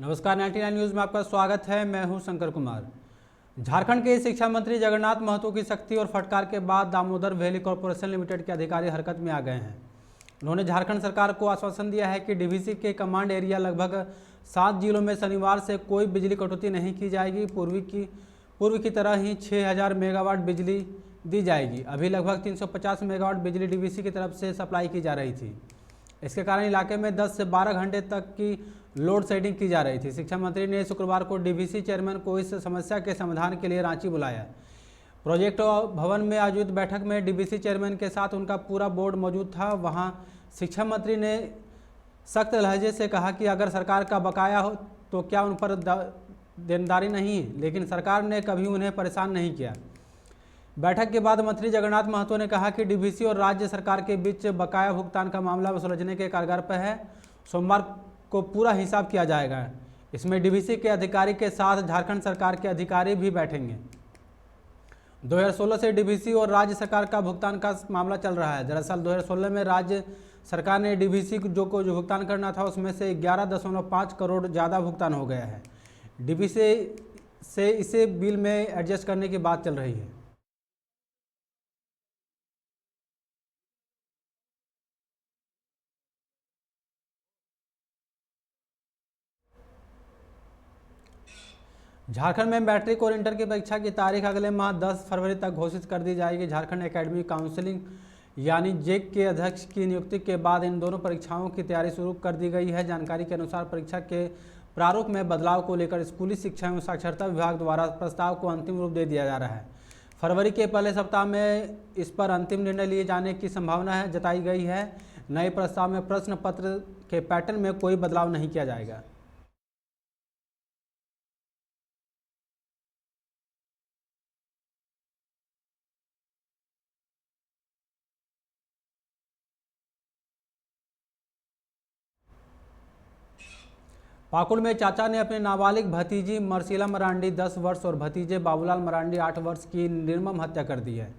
नमस्कार, 99 न्यूज़ में आपका स्वागत है। मैं हूं शंकर कुमार। झारखंड के शिक्षा मंत्री जगन्नाथ महतो की सख्ती और फटकार के बाद दामोदर वैली कॉरपोरेशन लिमिटेड के अधिकारी हरकत में आ गए हैं। उन्होंने झारखंड सरकार को आश्वासन दिया है कि डीवीसी के कमांड एरिया लगभग 7 जिलों में शनिवार से कोई बिजली कटौती नहीं की जाएगी। पूर्व की तरह ही 6000 मेगावाट बिजली दी जाएगी। अभी लगभग 350 मेगावाट बिजली डीवीसी की तरफ से सप्लाई की जा रही थी। इसके कारण इलाके में 10 से 12 घंटे तक की लोड शेडिंग की जा रही थी। शिक्षा मंत्री ने शुक्रवार को डीवीसी चेयरमैन को इस समस्या के समाधान के लिए रांची बुलाया। प्रोजेक्ट भवन में आयोजित बैठक में डीवीसी चेयरमैन के साथ उनका पूरा बोर्ड मौजूद था। वहां शिक्षा मंत्री ने सख्त लहजे से कहा कि अगर सरकार का बकाया हो तो क्या उन पर देनदारी नहीं, लेकिन सरकार ने कभी उन्हें परेशान नहीं किया। बैठक के बाद मंत्री जगन्नाथ महतो ने कहा कि डीवीसी और राज्य सरकार के बीच बकाया भुगतान का मामला सुलझने के कगार पर है। सोमवार को पूरा हिसाब किया जाएगा। इसमें डीवीसी के अधिकारी के साथ झारखंड सरकार के अधिकारी भी बैठेंगे। 2016 से डीवीसी और राज्य सरकार का भुगतान का मामला चल रहा है। दरअसल 2016 में राज्य सरकार ने डीवीसी जो भुगतान करना था उसमें से 11.5 करोड़ ज़्यादा भुगतान हो गया है। डीवीसी से इसे बिल में एडजस्ट करने की बात चल रही है। झारखंड में मैट्रिक और इंटर की परीक्षा की तारीख अगले माह 10 फरवरी तक घोषित कर दी जाएगी। झारखंड एकेडमिक काउंसिलिंग यानी जेक के अध्यक्ष की नियुक्ति के बाद इन दोनों परीक्षाओं की तैयारी शुरू कर दी गई है। जानकारी के अनुसार परीक्षा के प्रारूप में बदलाव को लेकर स्कूली शिक्षा एवं साक्षरता विभाग द्वारा प्रस्ताव को अंतिम रूप दे दिया जा रहा है। फरवरी के पहले सप्ताह में इस पर अंतिम निर्णय लिए जाने की संभावना जताई गई है। नए प्रस्ताव में प्रश्न पत्र के पैटर्न में कोई बदलाव नहीं किया जाएगा। पाकुड़ में चाचा ने अपने नाबालिग भतीजी मर्सिला मरांडी 10 वर्ष और भतीजे बाबूलाल मरांडी 8 वर्ष की निर्मम हत्या कर दी है।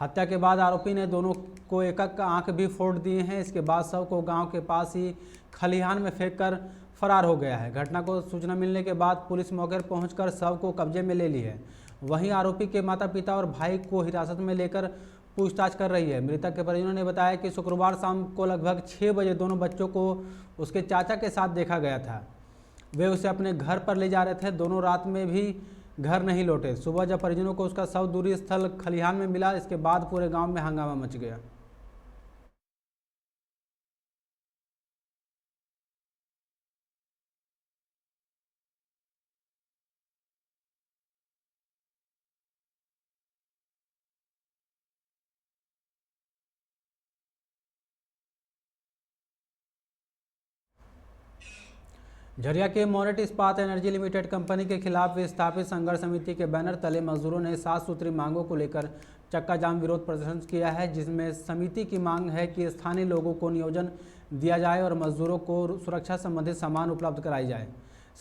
हत्या के बाद आरोपी ने दोनों को एक आंख भी फोड़ दिए हैं। इसके बाद शव को गांव के पास ही खलिहान में फेंककर फरार हो गया है। घटना को सूचना मिलने के बाद पुलिस मौके पर पहुंचकर शव को कब्जे में ले ली है। वहीं आरोपी के माता पिता और भाई को हिरासत में लेकर पूछताछ कर रही है। मृतक के परिजनों ने बताया कि शुक्रवार शाम को लगभग 6 बजे दोनों बच्चों को उसके चाचा के साथ देखा गया था। वे उसे अपने घर पर ले जा रहे थे। दोनों रात में भी घर नहीं लौटे। सुबह जब परिजनों को उसका शव दूरी स्थल खलिहान में मिला, इसके बाद पूरे गांव में हंगामा मच गया। झरिया के मोनेट इस्पात एनर्जी लिमिटेड कंपनी के खिलाफ विस्थापित संघर्ष समिति के बैनर तले मजदूरों ने 7 सूत्री मांगों को लेकर चक्का जाम विरोध प्रदर्शन किया है, जिसमें समिति की मांग है कि स्थानीय लोगों को नियोजन दिया जाए और मजदूरों को सुरक्षा संबंधित सामान उपलब्ध कराई जाए।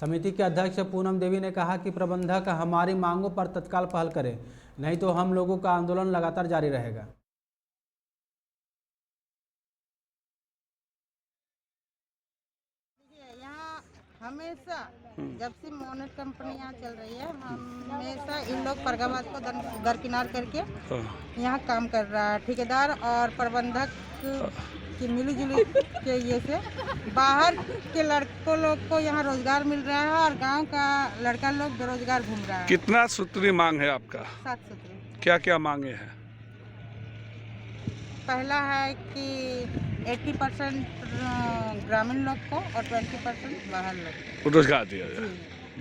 समिति के अध्यक्ष पूनम देवी ने कहा कि प्रबंधक हमारी मांगों पर तत्काल पहल करे, नहीं तो हम लोगों का आंदोलन लगातार जारी रहेगा। हमेशा जब से मोनेट कंपनी यहाँ चल रही है, हमेशा इन लोग परगाबाद को दरकिनार करके यहाँ काम कर रहा है। ठेकेदार और प्रबंधक की मिलीजुली के ये से बाहर के लड़कों लोग को यहाँ रोजगार मिल रहा है और गांव का लड़का लोग बेरोजगार घूम रहा है। कितना सूत्री मांग है आपका? 7 सूत्री। क्या क्या मांगे हैं? पहला है कि 80% ग्रामीण लोग को और 20% बाहर लोग को रोजगार दिया जाए।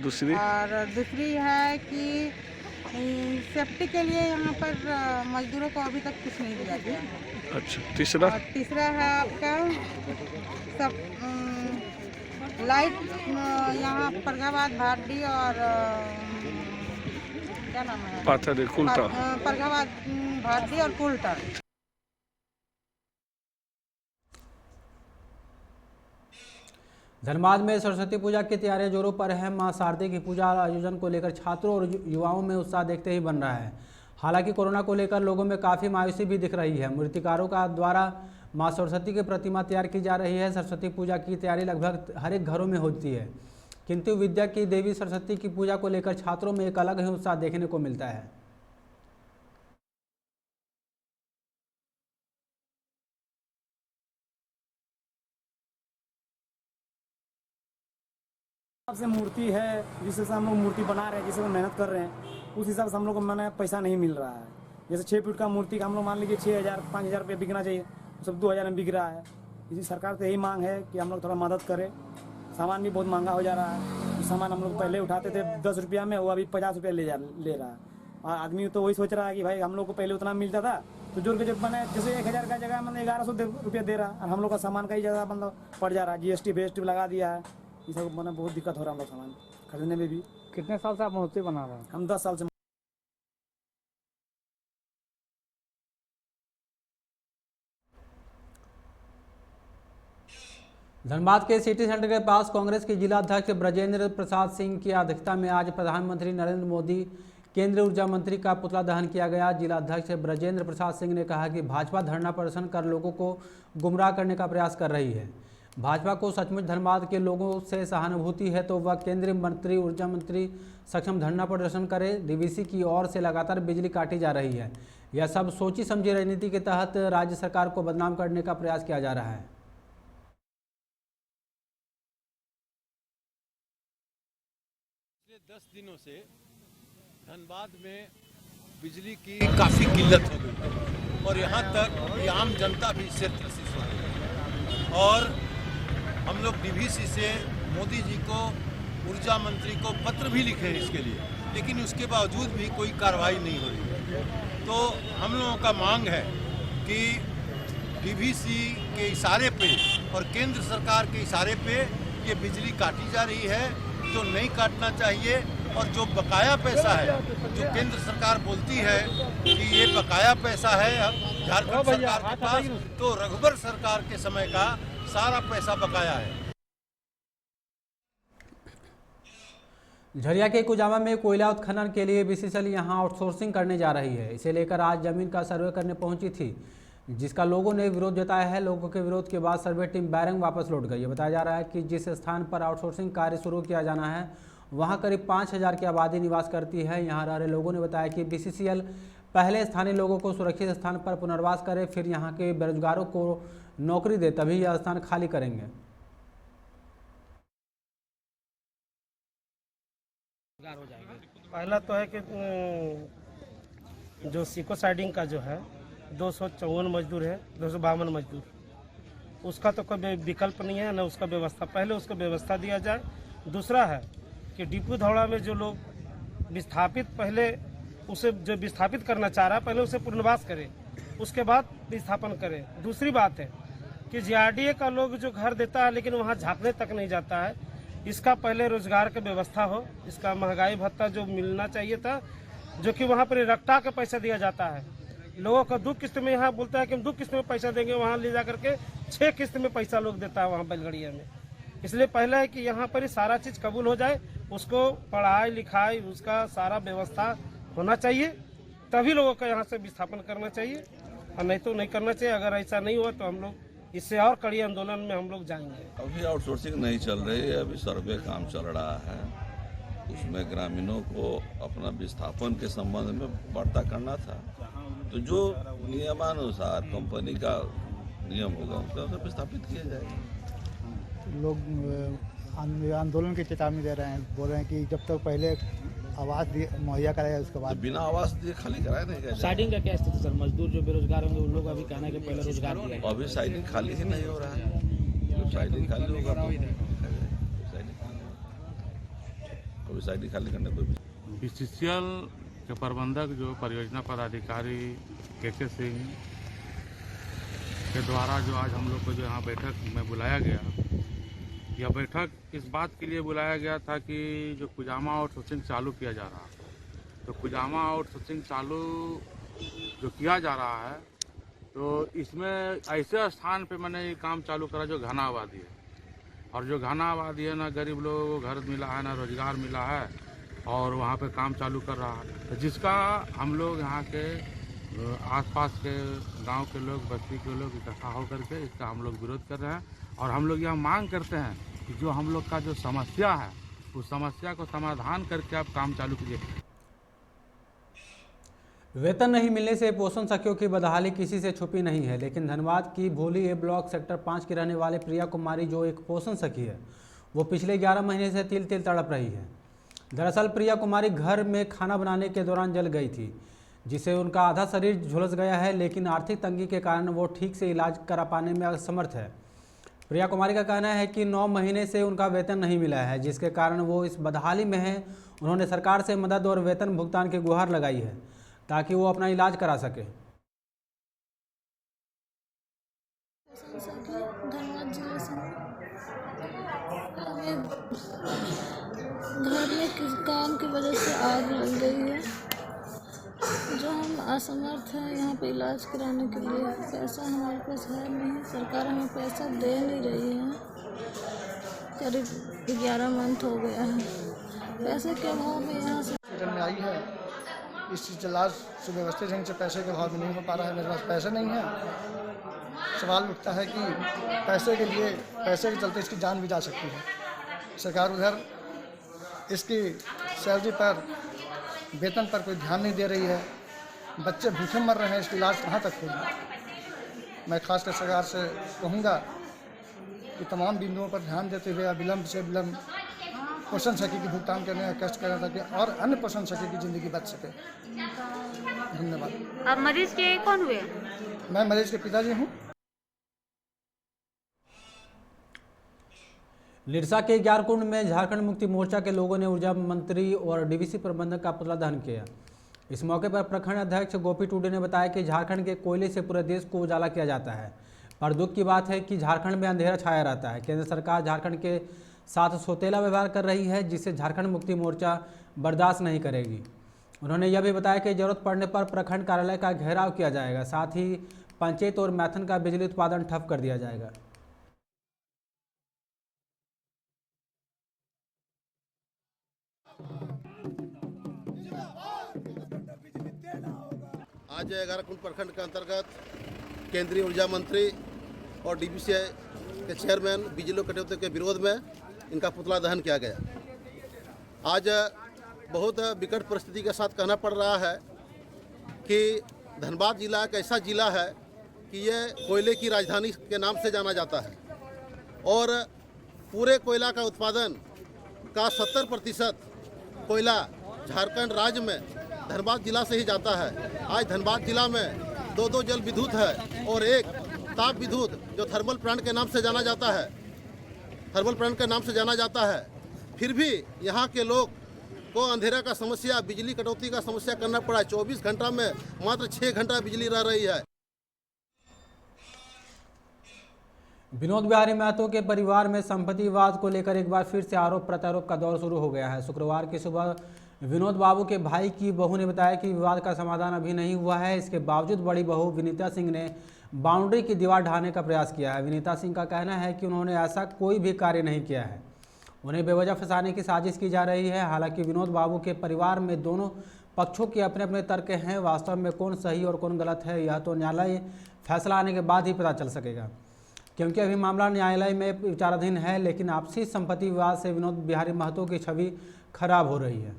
दूसरी है कि सेफ्टी के लिए यहाँ पर मजदूरों को अभी तक कुछ नहीं दिया गया। अच्छा, तीसरा है आपका सब लाइट यहाँ परगाबाद भाटी और क्या नाम है परगाबाद भाटी और कुलटा। धनबाद में सरस्वती पूजा की तैयारियां जोरों पर है। मां शारदे की पूजा आयोजन को लेकर छात्रों और युवाओं में उत्साह देखते ही बन रहा है। हालांकि कोरोना को लेकर लोगों में काफ़ी मायूसी भी दिख रही है। मूर्तिकारों का द्वारा मां सरस्वती की प्रतिमा तैयार की जा रही है। सरस्वती पूजा की तैयारी लगभग हर एक घरों में होती है, किंतु विद्या की देवी सरस्वती की पूजा को लेकर छात्रों में एक अलग ही उत्साह देखने को मिलता है। से मूर्ति है जिस हिसाब से हम लोग मूर्ति बना रहे हैं, जिस हिसाब से मेहनत कर रहे हैं, उस हिसाब से हम लोग को मैंने पैसा नहीं मिल रहा है। जैसे 6 फीट का मूर्ति का हम लोग मान लीजिए 6,000 5,000 रुपये बिकना चाहिए, सब 2,000 में बिक रहा है। इसी सरकार से यही मांग है कि हम लोग थोड़ा मदद करें। सामान भी बहुत महंगा हो जा रहा है। जो सामान हम लोग पहले उठाते थे 10 रुपया में, वो अभी 50 रुपया ले रहा है। और आदमी तो वही सोच रहा है कि भाई हम लोग को पहले उतना मिलता था, तो जोड़ के जब मैंने जैसे 1,000 का जगह मैंने 1,100 रुपया दे रहा, और हम लोग का सामान का ही ज़्यादा मतलब पड़ जा रहा है। GST BST लगा दिया है, ये सब मैंने बहुत दिक्कत हो रहा है हम लोग सामान खरीदने में भी। कितने साल से आप मूर्ति बना रहे हैं? हम 10 साल से। धनबाद के सिटी सेंटर के पास कांग्रेस के जिला अध्यक्ष ब्रजेंद्र प्रसाद सिंह की अध्यक्षता में आज प्रधानमंत्री नरेंद्र मोदी, केंद्रीय ऊर्जा मंत्री का पुतला दहन किया गया। जिला अध्यक्ष ब्रजेंद्र प्रसाद सिंह ने कहा कि भाजपा धरना प्रदर्शन कर लोगों को गुमराह करने का प्रयास कर रही है। भाजपा को सचमुच धनबाद के लोगों से सहानुभूति है तो वह केंद्रीय मंत्री, ऊर्जा मंत्री सक्षम धरना प्रदर्शन करे। डीवीसी की ओर से लगातार बिजली काटी जा रही है। यह सब सोची समझी राजनीति के तहत राज्य सरकार को बदनाम करने का प्रयास किया जा रहा है। 10 दिनों से धनबाद में बिजली की काफ़ी किल्लत हो गई है और यहाँ तक कि आम जनता भी इससे त्रसित हो गई है। और हम लोग डीवीसी से मोदी जी को, ऊर्जा मंत्री को पत्र भी लिखे हैं इसके लिए, लेकिन उसके बावजूद भी कोई कार्रवाई नहीं हो रही है। तो हम लोगों का मांग है कि डीवीसी के इशारे पे और केंद्र सरकार के इशारे पे ये बिजली काटी जा रही है, जो नहीं काटना चाहिए। और जो बकाया पैसा है, जो केंद्र सरकार बोलती है कि ये बकाया पैसा है झारखंड सरकार के पास, तो रघुबर सरकार के समय का सारा पैसा बकाया है। झरिया के कुजामा में कोयला उत्खनन के लिए BCCL यहां आउटसोर्सिंग करने जा रही है। इसे लेकर आज जमीन का सर्वे करने पहुंची थी, जिसका लोगों ने विरोध जताया है। लोगों के विरोध के बाद सर्वे टीम बैरंग वापस लौट गई है। बताया जा रहा है कि जिस स्थान पर आउटसोर्सिंग कार्य शुरू किया जाना है वहां करीब 5,000 की आबादी निवास करती है। यहां रह रहे लोगों ने बताया कि BCCL पहले स्थानीय लोगों को सुरक्षित स्थान पर पुनर्वास करे, फिर यहां के बेरोजगारों को नौकरी दे, तभी यह स्थान खाली करेंगे। पहला तो है कि जो सिको साइडिंग का जो है 254 मजदूर है, 252 मजदूर, उसका तो कोई विकल्प नहीं है, न उसका व्यवस्था। पहले उसका व्यवस्था दिया जाए। दूसरा है कि डिपू धौड़ा में जो लोग विस्थापित, पहले उसे जो विस्थापित करना चाह रहा है पहले उसे पुनर्वास करे, उसके बाद विस्थापन करे। दूसरी बात है कि GRDA का लोग जो घर देता है लेकिन वहाँ झांकने तक नहीं जाता है, इसका पहले रोजगार की व्यवस्था हो। इसका महंगाई भत्ता जो मिलना चाहिए था, जो कि वहाँ पर रट्टा का पैसा दिया जाता है। लोगों को 2 किस्त में, यहाँ बोलता है कि हम 2 किस्त में पैसा देंगे, वहाँ ले जा करके 6 किस्त में पैसा लोग देता है वहाँ बैलगड़िया में। इसलिए पहला है कि यहाँ पर ही सारा चीज़ कबूल हो जाए, उसको पढ़ाई लिखाई उसका सारा व्यवस्था होना चाहिए, तभी लोगों का यहाँ से विस्थापन करना चाहिए, और नहीं तो नहीं करना चाहिए। अगर ऐसा नहीं हुआ तो हम लोग इससे और कड़ी आंदोलन में हम लोग जाएंगे। अभी आउटसोर्सिंग नहीं चल रही है, अभी सर्वे काम चल रहा है। उसमें ग्रामीणों को अपना विस्थापन के संबंध में वार्ता करना था, तो जो नियमानुसार कंपनी का नियम होगा उसके अनुसार विस्थापित किया जाएगा। लोग आंदोलन की चेतावनी दे रहे हैं, बोल रहे हैं कि जब तक पहले आवास मुहैया कराया उसके बाद तो बिना आवास दिए खाली कराया नहीं गया। साइडिंग का क्या स्थिति सर? मजदूर जो बेरोजगार होंगे उन लोग अभी कहना है कि पहले रोजगार दिया है। अभी साइडिंग खाली ही नहीं हो रहा है। जब साइडिंग खाली होगा तो अभी साइडिंग खाली करने को। BCCL के प्रबंधक जो परियोजना पदाधिकारी KK सिंह के द्वारा जो आज हम लोग को जो यहाँ बैठक में बुलाया गया, यह बैठक इस बात के लिए बुलाया गया था कि जो कुजामा आउटसोर्सिंग चालू किया जा रहा है, तो कुजामा आउटसोर्सिंग चालू जो किया जा रहा है, तो इसमें ऐसे स्थान पे मैंने ये काम चालू करा जो घना आबादी है, और जो घना आबादी है ना गरीब लोगों को घर मिला है, ना रोजगार मिला है, और वहाँ पे काम चालू कर रहा है, तो जिसका हम लोग यहाँ के आसपास के गांव के लोग, बस्ती के लोग इकट्ठा होकर के इसका हम लोग विरोध कर रहे हैं। और हम लोग यह मांग करते हैं कि जो हम लोग का जो समस्या है उस समस्या को समाधान करके आप काम चालू कीजिए। वेतन नहीं मिलने से पोषण सखियों की बदहाली किसी से छुपी नहीं है, लेकिन धनबाद की भोली ए ब्लॉक सेक्टर 5 की रहने वाले प्रिया कुमारी जो एक पोषण सखी है, वो पिछले 11 महीने से तिल तिल तड़प रही है। दरअसल प्रिया कुमारी घर में खाना बनाने के दौरान जल गई थी, जिससे उनका आधा शरीर झुलस गया है, लेकिन आर्थिक तंगी के कारण वो ठीक से इलाज करा पाने में असमर्थ है। प्रिया कुमारी का कहना है कि 9 महीने से उनका वेतन नहीं मिला है, जिसके कारण वो इस बदहाली में है। उन्होंने सरकार से मदद और वेतन भुगतान की गुहार लगाई है ताकि वो अपना इलाज करा सके। धनबाद जिले से घर में किस काम की वजह से आग लग गई है, जो हम असमर्थ हैं यहाँ पे इलाज कराने के लिए। पैसा हमारे पास है नहीं, सरकार हमें पैसा दे नहीं रही है। करीब 11 मंथ हो गया है, पैसे के अभाव में यहाँ से में आई है। इस इलाज सुव्यवस्थित ढंग से पैसे के अभाव में नहीं हो पा रहा है। मेरे पास पैसे नहीं है। सवाल उठता है कि पैसे के चलते इसकी जान भी जा सकती है। सरकार उधर इसकी सैलरी पर, वेतन पर कोई ध्यान नहीं दे रही है। बच्चे भूखे मर रहे हैं, इसका इलाज कहाँ तक होगा। मैं खासकर सरकार से कहूँगा कि तमाम बिंदुओं पर ध्यान देते हुए विलम्ब से विलम्ब पोषण सखी की भुगतान करने का कष्ट करना ताकि और अन्य पोषण सखी की ज़िंदगी बच सके। धन्यवाद। अब मरीज के कौन हुए? मैं मरीज के पिताजी हूँ। निरसा के ग्यारकुंड में झारखंड मुक्ति मोर्चा के लोगों ने ऊर्जा मंत्री और डीवीसी प्रबंधक का पुतला दहन किया। इस मौके पर प्रखंड अध्यक्ष गोपी टूडे ने बताया कि झारखंड के कोयले से पूरे देश को उजाला किया जाता है, पर दुख की बात है कि झारखंड में अंधेरा छाया रहता है। केंद्र सरकार झारखंड के साथ सौतेला व्यवहार कर रही है, जिसे झारखंड मुक्ति मोर्चा बर्दाश्त नहीं करेगी। उन्होंने यह भी बताया कि जरूरत पड़ने पर प्रखंड कार्यालय का घेराव किया जाएगा, साथ ही पंचायत और मैथन का बिजली उत्पादन ठप कर दिया जाएगा। आज 11 कुंड प्रखंड के अंतर्गत केंद्रीय ऊर्जा मंत्री और डीवीसी के चेयरमैन बिजली कटौती के विरोध में इनका पुतला दहन किया गया। आज बहुत विकट परिस्थिति के साथ कहना पड़ रहा है कि धनबाद जिला एक ऐसा जिला है कि ये कोयले की राजधानी के नाम से जाना जाता है और पूरे कोयला का उत्पादन का 70% कोयला झारखंड राज्य में धनबाद जिला से ही जाता है। आज धनबाद जिला में 2 जल विद्युत है और एक ताप विद्युत जो थर्मल प्लांट के नाम से जाना जाता है, फिर भी यहाँ के लोग को अंधेरा का समस्या, बिजली कटौती का समस्या करना पड़ा। 24 घंटा में मात्र 6 घंटा बिजली रह रही है। विनोद बिहारी महतो के परिवार में संपत्ति विवाद को लेकर एक बार फिर से आरोप प्रत्यारोप का दौर शुरू हो गया है। शुक्रवार की सुबह विनोद बाबू के भाई की बहू ने बताया कि विवाद का समाधान अभी नहीं हुआ है। इसके बावजूद बड़ी बहू विनीता सिंह ने बाउंड्री की दीवार ढाने का प्रयास किया है। विनीता सिंह का कहना है कि उन्होंने ऐसा कोई भी कार्य नहीं किया है, उन्हें बेवजह फंसाने की साजिश की जा रही है। हालांकि विनोद बाबू के परिवार में दोनों पक्षों के अपने अपने तर्क हैं। वास्तव में कौन सही और कौन गलत है, यह तो न्यायालय फैसला आने के बाद ही पता चल सकेगा, क्योंकि अभी मामला न्यायालय में विचाराधीन है। लेकिन आपसी संपत्ति विवाद से विनोद बिहारी महतो की छवि खराब हो रही है।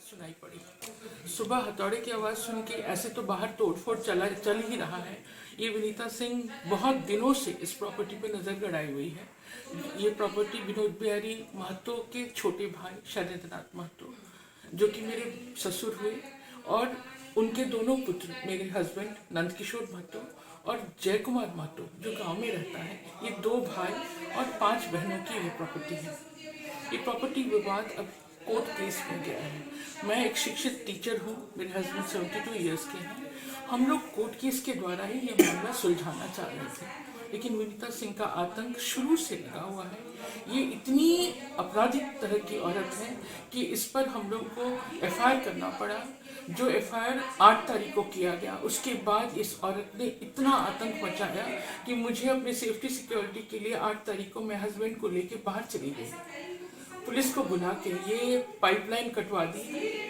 सुनाई पड़ी। सुबह हथौड़े की आवाज़ सुन के ऐसे तो बाहर तोड़फोड़ चल ही रहा है। ये विनीता सिंह बहुत दिनों से इस प्रॉपर्टी पे नज़र गड़ाई हुई है। ये प्रॉपर्टी विनोद बिहारी महतो के छोटे भाई शैलेंद्रनाथ महतो, जो कि मेरे ससुर हुए, और उनके दोनों पुत्र मेरे हस्बैंड नंदकिशोर महतो और जय कुमार महतो, जो गाँव में रहता है। ये 2 भाई और 5 बहनों की ये प्रॉपर्टी है। ये प्रॉपर्टी विवाद अब कोर्ट केस में गया है। मैं एक शिक्षित टीचर हूँ, मेरे हस्बैंड 72 ईयर्स के हैं। हम लोग कोर्ट केस के द्वारा ही ये मामला सुलझाना चाह रहे थे, लेकिन विनीता सिंह का आतंक शुरू से लगा हुआ है। ये इतनी आपराधिक तरह की औरत है कि इस पर हम लोग को FIR करना पड़ा। जो FIR 8 तारीख को किया गया, उसके बाद इस औरत ने इतना आतंक मचाया कि मुझे अपने सेफ्टी सिक्योरिटी के लिए 8 तारीख को मैं हस्बैंड को लेके बाहर चली गई। पुलिस को बुला के ये पाइपलाइन कटवा दी,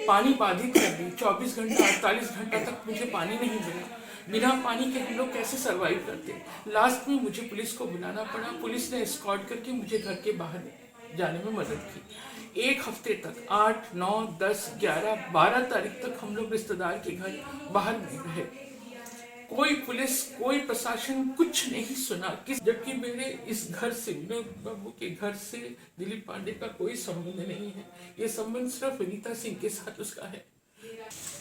पानी बाधित कर दी। 24 घंटा 48 घंटा तक मुझे पानी नहीं मिला। बिना पानी के हम लोग कैसे सरवाइव करते। लास्ट में मुझे पुलिस को बुलाना पड़ा, पुलिस ने एस्कॉर्ट करके मुझे घर के बाहर जाने में मदद की। एक हफ्ते तक 8, 9, 10, 11, 12 तारीख तक हम लोग रिश्तेदार के घर बाहर नहीं रहे। कोई पुलिस, कोई प्रशासन कुछ नहीं सुना, जबकि मेरे इस घर से, विनोद बाबू के घर से दिलीप पांडे का कोई संबंध नहीं है। ये संबंध सिर्फ विनीता सिंह के साथ उसका है।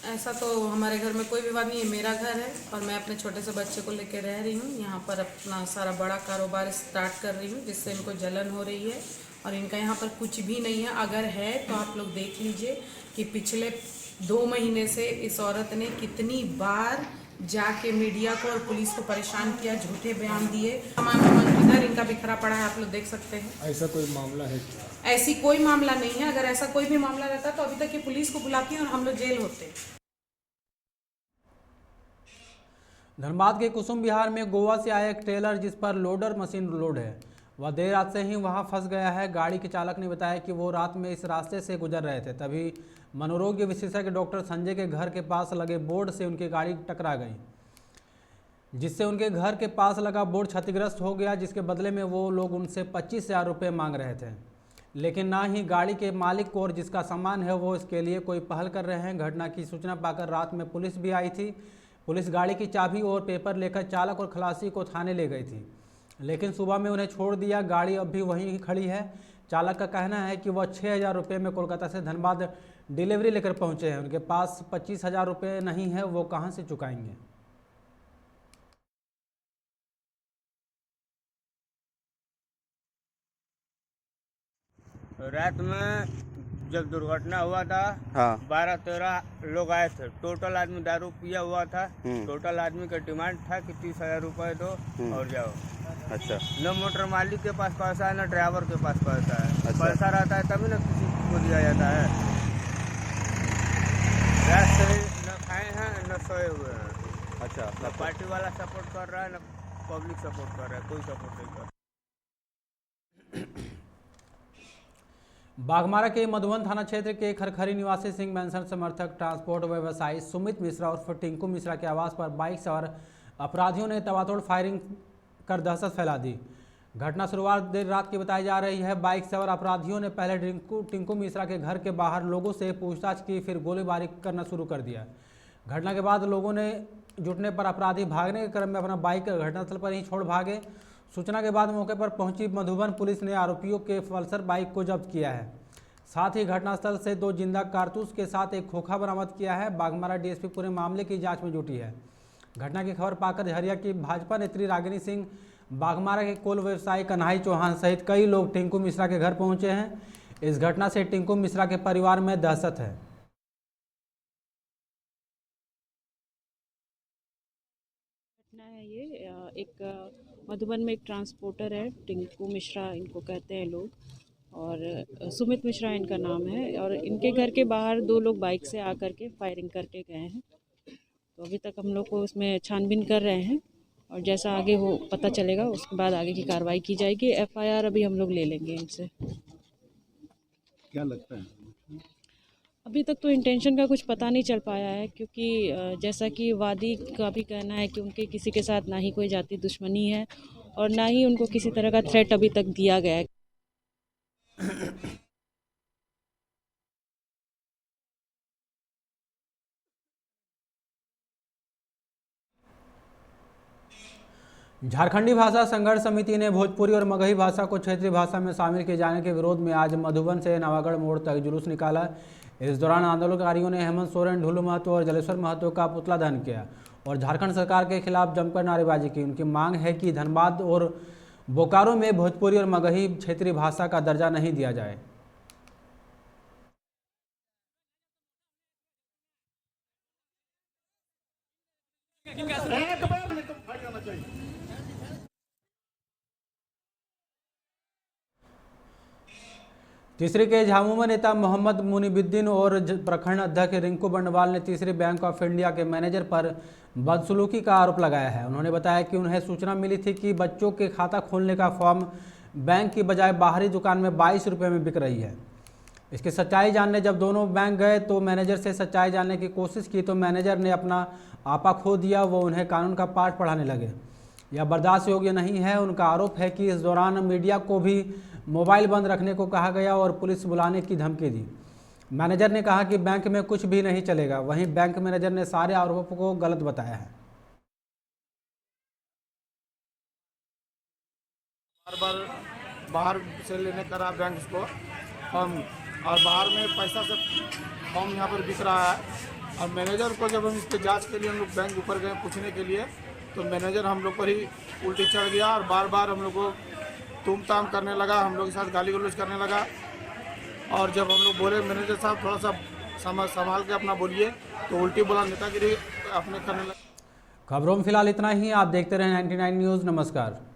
ऐसा तो हमारे घर में कोई विवाद नहीं है, मेरा घर है और मैं अपने छोटे से बच्चे को लेकर रह रही हूँ। यहाँ पर अपना सारा बड़ा कारोबार स्टार्ट कर रही हूँ, जिससे इनको जलन हो रही है और इनका यहाँ पर कुछ भी नहीं है। अगर है तो आप लोग देख लीजिए कि पिछले 2 महीने से इस औरत ने कितनी बार जाके मीडिया को और पुलिस को परेशान किया, झूठे बयान दिए। सामान किधर इनका बिखरा पड़ा है, आप लोग देख सकते हैं। ऐसा कोई मामला है? ऐसी कोई मामला नहीं है। अगर ऐसा कोई भी मामला रहता तो अभी तक ये पुलिस को बुलाती और हम लोग जेल होते। धनबाद के कुसुम विहार में गोवा से आया एक ट्रेलर जिस पर लोडर मशीन लोड है, वह देर रात से ही वहां फंस गया है। गाड़ी के चालक ने बताया कि वो रात में इस रास्ते से गुजर रहे थे, तभी मनोरोग विशेषज्ञ डॉक्टर संजय के घर के पास लगे बोर्ड से उनकी गाड़ी टकरा गई, जिससे उनके घर के पास लगा बोर्ड क्षतिग्रस्त हो गया, जिसके बदले में वो लोग उनसे 25,000 रुपये मांग रहे थे। लेकिन ना ही गाड़ी के मालिक को और जिसका सामान है वो इसके लिए कोई पहल कर रहे हैं। घटना की सूचना पाकर रात में पुलिस भी आई थी। पुलिस गाड़ी की चाबी और पेपर लेकर चालक और खलासी को थाने ले गई थी, लेकिन सुबह में उन्हें छोड़ दिया। गाड़ी अब भी वहीं खड़ी है। चालक का कहना है कि वह 6,000 रुपये में कोलकाता से धनबाद डिलीवरी लेकर पहुंचे हैं। उनके पास 25,000 रुपये नहीं है, वो कहां से चुकाएंगे। रात में जब दुर्घटना हुआ था, 12-13 लोग आए थे। टोटल आदमी दारू पिया हुआ था। टोटल आदमी का डिमांड था कि 30,000 रुपये दो और जाओ। अच्छा। न मोटर मालिक के पास पैसा है, न ड्राइवर के पास पैसा है। अच्छा। पैसा रहता है तभी न किसी को दिया जाता है। रात से न खाए हैं न सोए हुए हैं। अच्छा। न पार्टी वाला सपोर्ट कर रहा है, न पब्लिक सपोर्ट कर रहा है, कोई सपोर्ट नहीं कर रहा। बाघमारा के मधुबन थाना क्षेत्र के खरखरी निवासी सिंह मैंसन समर्थक ट्रांसपोर्ट व्यवसायी सुमित मिश्रा और टिंकू मिश्रा के आवास पर बाइक सवार अपराधियों ने तबातोड़ फायरिंग कर दहशत फैला दी। घटना शुरुआत देर रात की बताई जा रही है। बाइक सवार अपराधियों ने पहले टिंकू मिश्रा के घर के बाहर लोगों से पूछताछ की, फिर गोलीबारी करना शुरू कर दिया। घटना के बाद लोगों ने जुटने पर अपराधी भागने के क्रम में अपना बाइक घटनास्थल पर ही छोड़ भागे। सूचना के बाद मौके पर पहुंची मधुबन पुलिस ने आरोपियों के पल्सर बाइक को जब्त किया है। साथ ही घटनास्थल से 2 जिंदा कारतूस के साथ एक खोखा बरामद किया है। बाघमारा डीएसपी पूरे मामले की जांच में जुटी है। घटना की खबर पाकर झरिया की भाजपा नेत्री रागिनी सिंह, बाघमारा के कोल व्यवसायी कन्हाई चौहान सहित कई लोग टिंकू मिश्रा के घर पहुंचे हैं। इस घटना से टिंकू मिश्रा के परिवार में दहशत है। घटना है ये, एक मधुबन में एक ट्रांसपोर्टर है, टिंकू मिश्रा इनको कहते हैं लोग, और सुमित मिश्रा इनका नाम है। और इनके घर के बाहर 2 लोग बाइक से आकर के फायरिंग करके गए हैं। तो अभी तक हम लोग को उसमें छानबीन कर रहे हैं और जैसा आगे वो पता चलेगा उसके बाद आगे की कार्रवाई की जाएगी। FIR अभी हम लोग ले लेंगे इनसे। क्या लगता है? अभी तक तो इंटेंशन का कुछ पता नहीं चल पाया है, क्योंकि जैसा कि वादी का भी कहना है कि उनके किसी के साथ ना ही कोई जाति दुश्मनी है और ना ही उनको किसी तरह का थ्रेट अभी तक दिया गया है। झारखंडी भाषा संघर्ष समिति ने भोजपुरी और मगही भाषा को क्षेत्रीय भाषा में शामिल किए जाने के विरोध में आज मधुबन से नवागढ़ मोड़ तक जुलूस निकाला। इस दौरान आंदोलनकारियों ने हेमंत सोरेन, ढुलू महतो और जलेश्वर महतो का पुतला दहन किया और झारखंड सरकार के खिलाफ जमकर नारेबाजी की। उनकी मांग है कि धनबाद और बोकारो में भोजपुरी और मगही क्षेत्रीय भाषा का दर्जा नहीं दिया जाए। तीसरे के झामुमो नेता मोहम्मद मुनीबुद्दीन और प्रखंड अध्यक्ष रिंकू बंडवाल ने तीसरी बैंक ऑफ इंडिया के मैनेजर पर बदसलूकी का आरोप लगाया है। उन्होंने बताया कि उन्हें सूचना मिली थी कि बच्चों के खाता खोलने का फॉर्म बैंक की बजाय बाहरी दुकान में 22 रुपये में बिक रही है। इसकी सच्चाई जानने जब दोनों बैंक गए तो मैनेजर से सच्चाई जानने की कोशिश की तो मैनेजर ने अपना आपा खो दिया वो उन्हें कानून का पाठ पढ़ाने लगे। यह बर्दाश्त योग्य नहीं है। उनका आरोप है कि इस दौरान मीडिया को भी मोबाइल बंद रखने को कहा गया और पुलिस बुलाने की धमकी दी। मैनेजर ने कहा कि बैंक में कुछ भी नहीं चलेगा। वहीं बैंक मैनेजर ने सारे आरोपों को गलत बताया है। बार बार बाहर से लेने करा बैंक को हम, और बाहर में पैसा से कम यहाँ पर बिक रहा है। और मैनेजर को जब हम इस पर जाँच के लिए हम लोग बैंक ऊपर गए पूछने के लिए, तो मैनेजर हम लोग पर ही उल्टी चढ़ गया और बार बार हम लोग को तुम ताम करने लगा, हम लोग के साथ गाली गलौज करने लगा। और जब हम लोग बोले मैनेजर साहब थोड़ा सा संभाल के अपना बोलिए, तो उल्टी बोला, नेतागिरी अपने करने लगा। खबरों में फिलहाल इतना ही। आप देखते रहें 99 न्यूज़। नमस्कार।